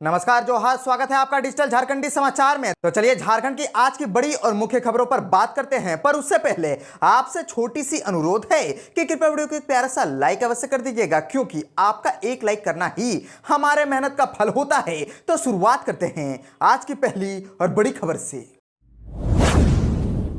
नमस्कार जोहार, स्वागत है आपका डिजिटल झारखंडी समाचार में। तो चलिए झारखंड की आज की बड़ी और मुख्य खबरों पर बात करते हैं, पर उससे पहले आपसे छोटी सी अनुरोध है कि कृपया वीडियो को एक प्यारा सा लाइक अवश्य कर दीजिएगा, क्योंकि आपका एक लाइक करना ही हमारे मेहनत का फल होता है। तो शुरुआत करते हैं आज की पहली और बड़ी खबर से।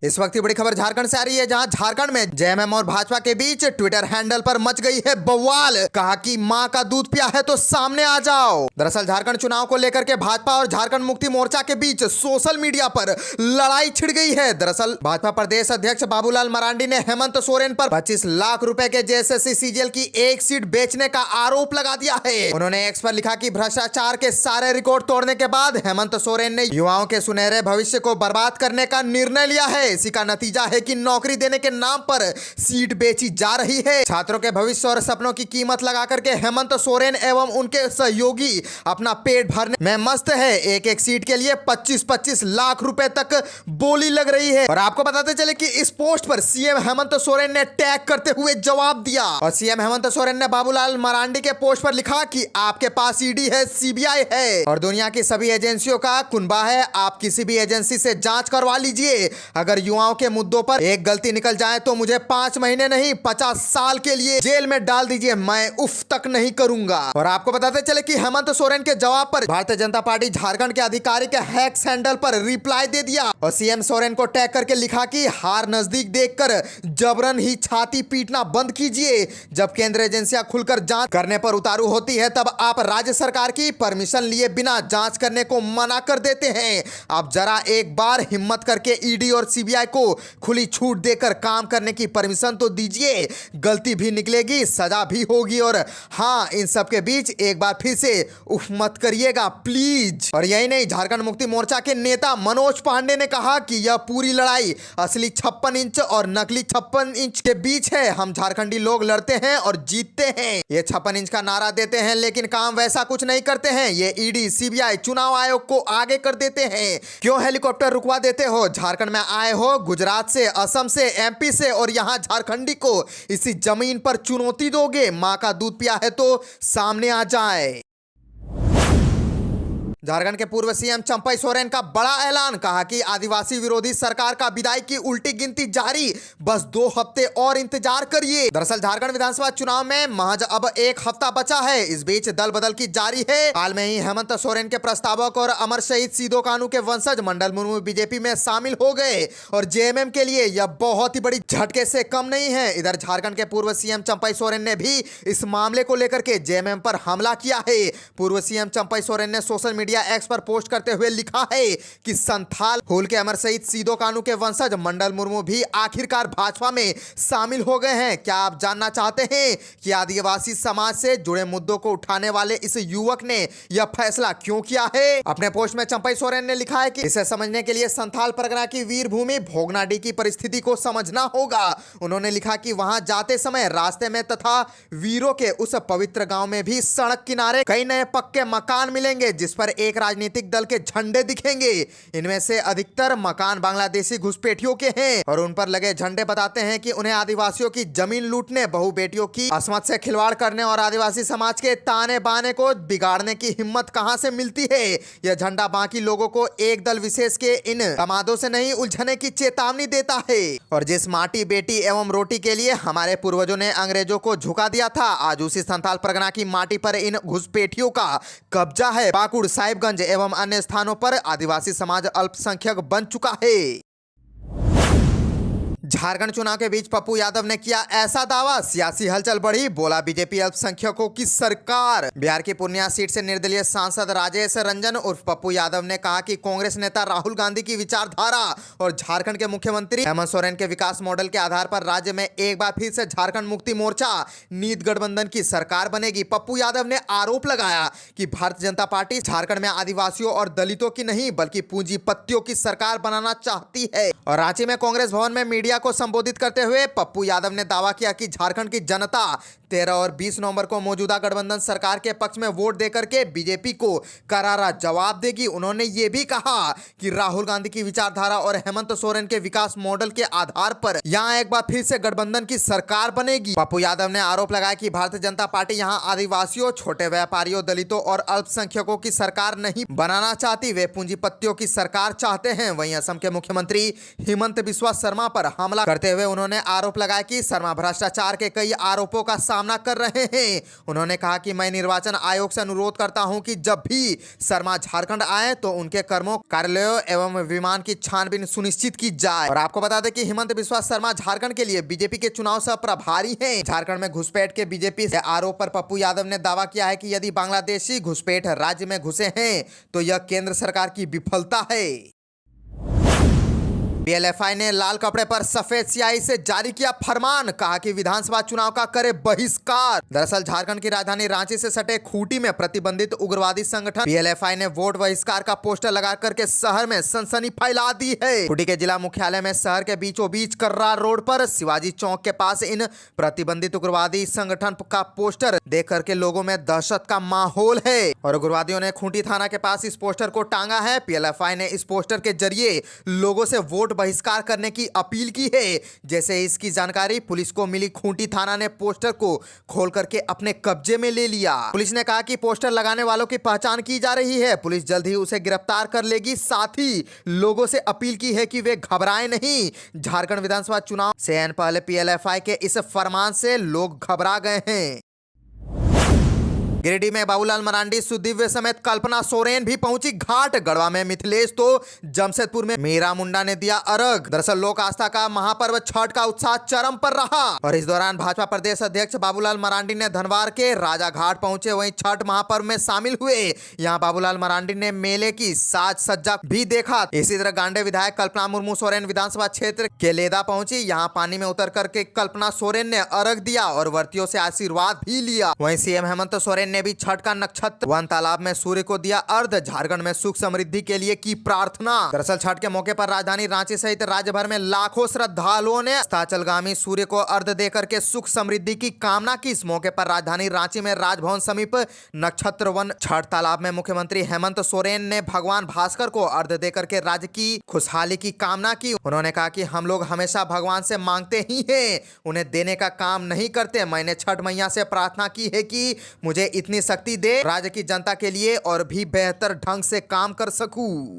इस वक्त की बड़ी खबर झारखंड से आ रही है, जहां झारखंड में जेएमएम और भाजपा के बीच ट्विटर हैंडल पर मच गई है बवाल। कहा कि मां का दूध पिया है तो सामने आ जाओ। दरअसल झारखंड चुनाव को लेकर के भाजपा और झारखंड मुक्ति मोर्चा के बीच सोशल मीडिया पर लड़ाई छिड़ गई है। दरअसल भाजपा प्रदेश अध्यक्ष बाबूलाल मरांडी ने हेमंत सोरेन पर 25 लाख रुपए के जेएसएससी सीजीएल की एक सीट बेचने का आरोप लगा दिया है। उन्होंने एक्स पर लिखा कि भ्रष्टाचार के सारे रिकॉर्ड तोड़ने के बाद हेमंत सोरेन ने युवाओं के सुनहरे भविष्य को बर्बाद करने का निर्णय लिया है। इसी का नतीजा है कि नौकरी देने के नाम पर सीट बेची जा रही है। छात्रों के भविष्य और सपनों की कीमत लगा करके हेमंत सोरेन एवं उनके सहयोगी अपना पेट भरने में मस्त है। एक एक सीट के लिए 25-25 लाख रुपए तक बोली लग रही है। और आपको बताते चले कि इस पोस्ट पर सीएम हेमंत सोरेन ने टैग करते हुए जवाब दिया। और सीएम हेमंत सोरेन ने बाबूलाल मरांडी के पोस्ट पर लिखा कि आपके पास ईडी है, सीबीआई है और दुनिया की सभी एजेंसियों का कुनबा है। आप किसी भी एजेंसी से जांच करवा लीजिए। अगर युवाओं के मुद्दों पर एक गलती निकल जाए तो मुझे 5 महीने नहीं 50 साल के लिए जेल में डाल दीजिए, मैं उफ तक नहीं करूंगा। और आपको बताते चले कि हेमंत सोरेन के जवाब पर भारतीय जनता पार्टी झारखंड के अधिकारी के हैक्स हैंडल पर रिप्लाई दे दिया और सीएम सोरेन को टैग करके लिखा कि हार नजदीक देखकर जबरन ही छाती पीटना बंद कीजिए। जब केंद्र एजेंसियां खुलकर जांच करने पर उतारू होती है, तब आप राज्य सरकार की परमिशन लिए बिना जांच करने को मना कर देते हैं। आप जरा एक बार हिम्मत करके ईडी और सीबीआई को खुली छूट देकर काम करने की परमिशन तो दीजिए। गलती भी निकलेगी, सजा भी होगी। और हाँ, इन सब के बीच एक बार फिर से उफ मत करिएगा प्लीज। और यही नहीं, झारखंड मुक्ति मोर्चा के नेता मनोज पांडे ने कहा कि यह पूरी लड़ाई असली 56 इंच और नकली 56 इंच के बीच है। हम झारखंडी लोग लड़ते हैं और जीतते हैं। ये 56 इंच का नारा देते हैं, लेकिन काम वैसा कुछ नहीं करते हैं। ये ईडी सीबीआई चुनाव आयोग को आगे कर देते हैं। क्यों हेलीकॉप्टर रुकवा देते हो? झारखंड में आए हो गुजरात से, असम से, एमपी से, और यहां झारखंडी को इसी जमीन पर चुनौती दोगे? मां का दूध पिया है तो सामने आ जाए। झारखंड के पूर्व सीएम चंपई सोरेन का बड़ा ऐलान। कहा कि आदिवासी विरोधी सरकार का विदाई की उल्टी गिनती जारी, बस 2 हफ्ते और इंतजार करिए। दरअसल झारखंड विधानसभा चुनाव में महज अब 1 हफ्ता बचा है। इस बीच दल बदल की जारी है। हाल में ही हेमंत सोरेन के प्रस्तावक और अमर शहीद सिदो कानू के वंशज मंडल मुर्मू बीजेपी में शामिल हो गए और जेएमएम के लिए यह बहुत ही बड़ी झटके से कम नहीं है। इधर झारखंड के पूर्व सीएम चंपई सोरेन ने भी इस मामले को लेकर के जेएमएम पर हमला किया है। पूर्व सीएम चंपई सोरेन ने सोशल मीडिया एक्स पर पोस्ट करते हुए लिखा है कि संथाल हुल के अमर शहीद सिदो कानू के वंशज मंडल मुर्मू भी आखिरकार भाजपा में शामिल हो गए हैं। क्या आप जानना चाहते हैं कि आदिवासी समाज से जुड़े मुद्दों को उठाने वाले इस युवक ने यह फैसला क्यों किया है? अपने पोस्ट में चंपई सोरेन ने लिखा है कि इसे समझने के लिए संथाल परगना की वीर भूमि भोगनाडी की परिस्थिति को समझना होगा। उन्होंने लिखा कि वहां जाते समय रास्ते में तथा वीरों के उस पवित्र गांव में भी सड़क किनारे कई नए पक्के मकान मिलेंगे, जिस पर एक राजनीतिक दल के झंडे दिखेंगे। इनमें से अधिकतर मकान बांग्लादेशी घुसपैठियों के हैं और उन पर लगे झंडे बताते हैं कि उन्हें आदिवासियों की जमीन लूटने, बहु बेटियों की अस्मत से खिलवाड़ करने और आदिवासी समाज के ताने बाने को बिगाड़ने की हिम्मत कहां से मिलती है। यह झंडा बाकी लोगों को एक दल विशेष के इन तमादों से नहीं उलझने की चेतावनी देता है। और जिस माटी, बेटी एवं रोटी के लिए हमारे पूर्वजों ने अंग्रेजों को झुका दिया था, आज उसी संथाल परगना की माटी पर इन घुसपैठियों का कब्जा है। पाकुड़, साहिबगंज एवं अन्य स्थानों पर आदिवासी समाज अल्पसंख्यक बन चुका है। झारखंड चुनाव के बीच पप्पू यादव ने किया ऐसा दावा, सियासी हलचल बढ़ी, बोला बीजेपी अल्पसंख्यकों की सरकार। बिहार की पूर्णिया सीट से निर्दलीय सांसद राजेश रंजन उर्फ पप्पू यादव ने कहा कि कांग्रेस नेता राहुल गांधी की विचारधारा और झारखंड के मुख्यमंत्री हेमंत सोरेन के विकास मॉडल के आधार पर राज्य में एक बार फिर से झारखंड मुक्ति मोर्चा नीत गठबंधन की सरकार बनेगी। पप्पू यादव ने आरोप लगाया कि भारतीय जनता पार्टी झारखंड में आदिवासियों और दलितों की नहीं बल्कि पूंजीपतियों की सरकार बनाना चाहती है। और रांची में कांग्रेस भवन में मीडिया को संबोधित करते हुए पप्पू यादव ने दावा किया कि झारखंड की जनता 13 और 20 नवंबर को मौजूदा गठबंधन सरकार के पक्ष में वोट देकर के बीजेपी को करारा जवाब देगी। उन्होंने ये भी कहा कि राहुल गांधी की विचारधारा और हेमंत सोरेन के विकास मॉडल के आधार पर यहां एक बार फिर से गठबंधन की सरकार बनेगी। पप्पू यादव ने आरोप लगाया कि भारतीय जनता पार्टी यहां आदिवासियों, छोटे व्यापारियों, दलितों और अल्पसंख्यकों की सरकार नहीं बनाना चाहती, वे पूंजीपतियों की सरकार चाहते हैं। वहीं असम के मुख्यमंत्री हेमंत बिस्वा शर्मा पर हमला करते हुए उन्होंने आरोप लगाया कि शर्मा भ्रष्टाचार के कई आरोपों का सामना कर रहे हैं। उन्होंने कहा कि मैं निर्वाचन आयोग से अनुरोध करता हूं कि जब भी शर्मा झारखंड आए तो उनके कर्मों, कार्यालयों एवं विमान की छानबीन सुनिश्चित की जाए। और आपको बता दें कि हेमंत बिस्वा शर्मा झारखंड के लिए बीजेपी के चुनाव सह प्रभारी हैं। झारखंड में घुसपैठ के बीजेपी से आरोप पर पप्पू यादव ने दावा किया है कि यदि बांग्लादेशी घुसपैठ राज्य में घुसे हैं तो यह केंद्र सरकार की विफलता है। पीएलएफआई ने लाल कपड़े पर सफेद स्याही से जारी किया फरमान, कहा कि विधानसभा चुनाव का करे बहिष्कार। दरअसल झारखंड की राजधानी रांची से सटे खूंटी में प्रतिबंधित उग्रवादी संगठन पीएलएफआई ने वोट बहिष्कार का पोस्टर लगा करके शहर में सनसनी फैला दी है। खूंटी के जिला मुख्यालय में शहर के बीचों बीच कर्रा रोड पर शिवाजी चौक के पास इन प्रतिबंधित उग्रवादी संगठन का पोस्टर देख करके लोगों में दहशत का माहौल है और उग्रवादियों ने खूंटी थाना के पास इस पोस्टर को टांगा है। पीएलएफआई ने इस पोस्टर के जरिए लोगों से वोट बहिष्कार करने की अपील की है। जैसे इसकी जानकारी पुलिस को मिली, खूंटी थाना ने पोस्टर को खोल करके अपने कब्जे में ले लिया। पुलिस ने कहा कि पोस्टर लगाने वालों की पहचान की जा रही है, पुलिस जल्द ही उसे गिरफ्तार कर लेगी। साथ ही लोगों से अपील की है कि वे घबराएं नहीं। झारखंड विधानसभा चुनाव से पहले पीएलएफआई के इस फरमान से लोग घबरा गए हैं। गिरिडीह में बाबूलाल मरांडी, सुदिव्य समेत कल्पना सोरेन भी पहुंची घाट। गढ़वा में मिथिलेश तो जमशेदपुर में मीरा मुंडा ने दिया अर्घ। दरअसल लोक आस्था का महापर्व छठ का उत्साह चरम पर रहा और इस दौरान भाजपा प्रदेश अध्यक्ष बाबूलाल मरांडी ने धनवार के राजा घाट पहुंचे, वहीं छठ महापर्व में शामिल हुए। यहां बाबूलाल मरांडी ने मेले की साज सज्जा भी देखा। इसी तरह गांडे विधायक कल्पना मुर्मू सोरेन विधानसभा क्षेत्र के लेदा पहुंची। यहाँ पानी में उतर करके कल्पना सोरेन ने अर्घ दिया और व्रतियों से आशीर्वाद भी लिया। वहीं सीएम हेमंत सोरेन ने भी छठ का नक्षत्र वन तालाब में सूर्य को दिया अर्घ। झारखंड में सुख समृद्धि के लिए की प्रार्थना। दरअसल छठ के मौके पर राजधानी रांची सहित राज्य भर में लाखों श्रद्धालुओं ने अस्ताचलगामी सूर्य को अर्घ देकर के सुख समृद्धि की कामना की। इस मौके पर राजधानी रांची में राजभवन समीप नक्षत्र वन छठ तालाब में मुख्यमंत्री हेमंत सोरेन ने भगवान भास्कर को अर्घ देकर के राज्य की खुशहाली की कामना की। उन्होंने कहा कि हम लोग हमेशा भगवान से मांगते ही हैं, उन्हें देने का काम नहीं करते। मैंने छठ मैया से प्रार्थना की है कि मुझे इतनी शक्ति दे, राज्य की जनता के लिए और भी बेहतर ढंग से काम कर सकूं।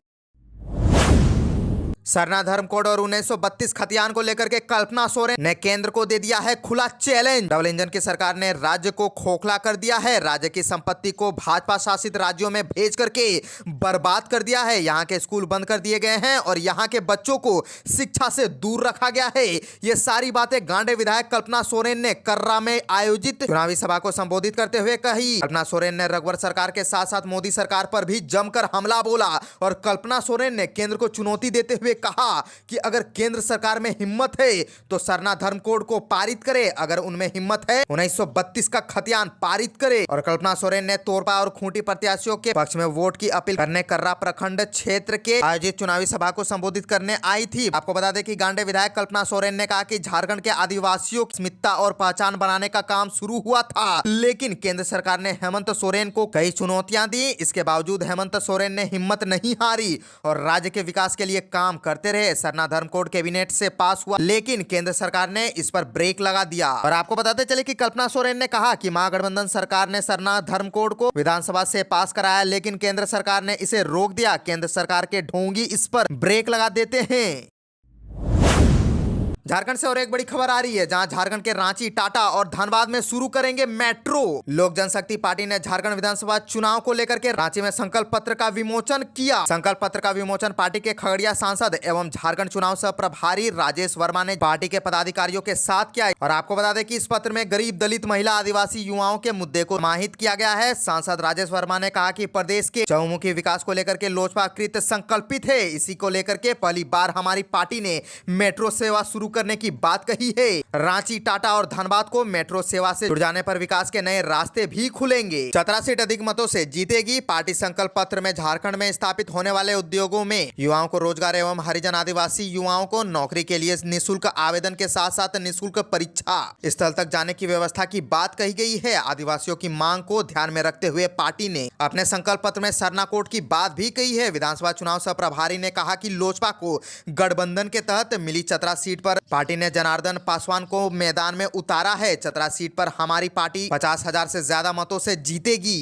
सरना धर्म कोड और 1932 खतियान को लेकर के कल्पना सोरेन ने केंद्र को दे दिया है खुला चैलेंज। डबल इंजन की सरकार ने राज्य को खोखला कर दिया है। राज्य की संपत्ति को भाजपा शासित राज्यों में भेज करके बर्बाद कर दिया है। यहाँ के स्कूल बंद कर दिए गए हैं और यहाँ के बच्चों को शिक्षा से दूर रखा गया है। ये सारी बातें गांडे विधायक कल्पना सोरेन ने कर्रा में आयोजित चुनावी सभा को संबोधित करते हुए कही। कल्पना सोरेन ने रघुवर सरकार के साथ साथ मोदी सरकार पर भी जमकर हमला बोला और कल्पना सोरेन ने केंद्र को चुनौती देते हुए कहा कि अगर केंद्र सरकार में हिम्मत है तो सरना धर्म कोड को पारित करे, अगर उनमें हिम्मत है 1932 का खतियान पारित करे। और कल्पना सोरेन ने तोरपा और खूंटी प्रत्याशियों के पक्ष में वोट की अपील करने कर्रा प्रखंड क्षेत्र के आयोजित चुनावी सभा को संबोधित करने आई थी। आपको बता दें कि गांडे विधायक कल्पना सोरेन ने कहा कि झारखंड के आदिवासियों की अस्मिता और पहचान बनाने का काम शुरू हुआ था, लेकिन केंद्र सरकार ने हेमंत सोरेन को कई चुनौतियां दी। इसके बावजूद हेमंत सोरेन ने हिम्मत नहीं हारी और राज्य के विकास के लिए काम करते रहे। सरना धर्म कोड कैबिनेट से पास हुआ, लेकिन केंद्र सरकार ने इस पर ब्रेक लगा दिया। और आपको बताते चले कि कल्पना सोरेन ने कहा कि महागठबंधन सरकार ने सरना धर्म कोड को विधानसभा से पास कराया, लेकिन केंद्र सरकार ने इसे रोक दिया। केंद्र सरकार के ढोंगी इस पर ब्रेक लगा देते हैं। झारखंड से और एक बड़ी खबर आ रही है, जहां झारखंड के रांची, टाटा और धनबाद में शुरू करेंगे मेट्रो। लोक जनशक्ति पार्टी ने झारखंड विधानसभा चुनाव को लेकर के रांची में संकल्प पत्र का विमोचन किया। संकल्प पत्र का विमोचन पार्टी के खगड़िया सांसद एवं झारखंड चुनाव सह प्रभारी राजेश वर्मा ने पार्टी के पदाधिकारियों के साथ किया। और आपको बता दें कि इस पत्र में गरीब, दलित, महिला, आदिवासी युवाओं के मुद्दे को समाहित किया गया है। सांसद राजेश वर्मा ने कहा कि प्रदेश के चहुमुखी विकास को लेकर के लोजपा कृत संकल्पित है। इसी को लेकर के पहली बार हमारी पार्टी ने मेट्रो सेवा शुरू करने की बात कही है। रांची, टाटा और धनबाद को मेट्रो सेवा से जुड़ जाने पर विकास के नए रास्ते भी खुलेंगे। 17 सीट अधिक मतों से जीतेगी। पार्टी संकल्प पत्र में झारखंड में स्थापित होने वाले उद्योगों में युवाओं को रोजगार एवं हरिजन आदिवासी युवाओं को नौकरी के लिए निःशुल्क आवेदन के साथ साथ निःशुल्क परीक्षा स्थल तक जाने की व्यवस्था की बात कही गई है। आदिवासियों की मांग को ध्यान में रखते हुए पार्टी ने अपने संकल्प पत्र में सरना कोड की बात भी कही है। विधानसभा चुनाव सह प्रभारी ने कहा कि लोजपा को गठबंधन के तहत मिली चतरा सीट पर पार्टी ने जनार्दन पासवान को मैदान में उतारा है। चतरा सीट पर हमारी पार्टी 50,000 से ज्यादा मतों से जीतेगी।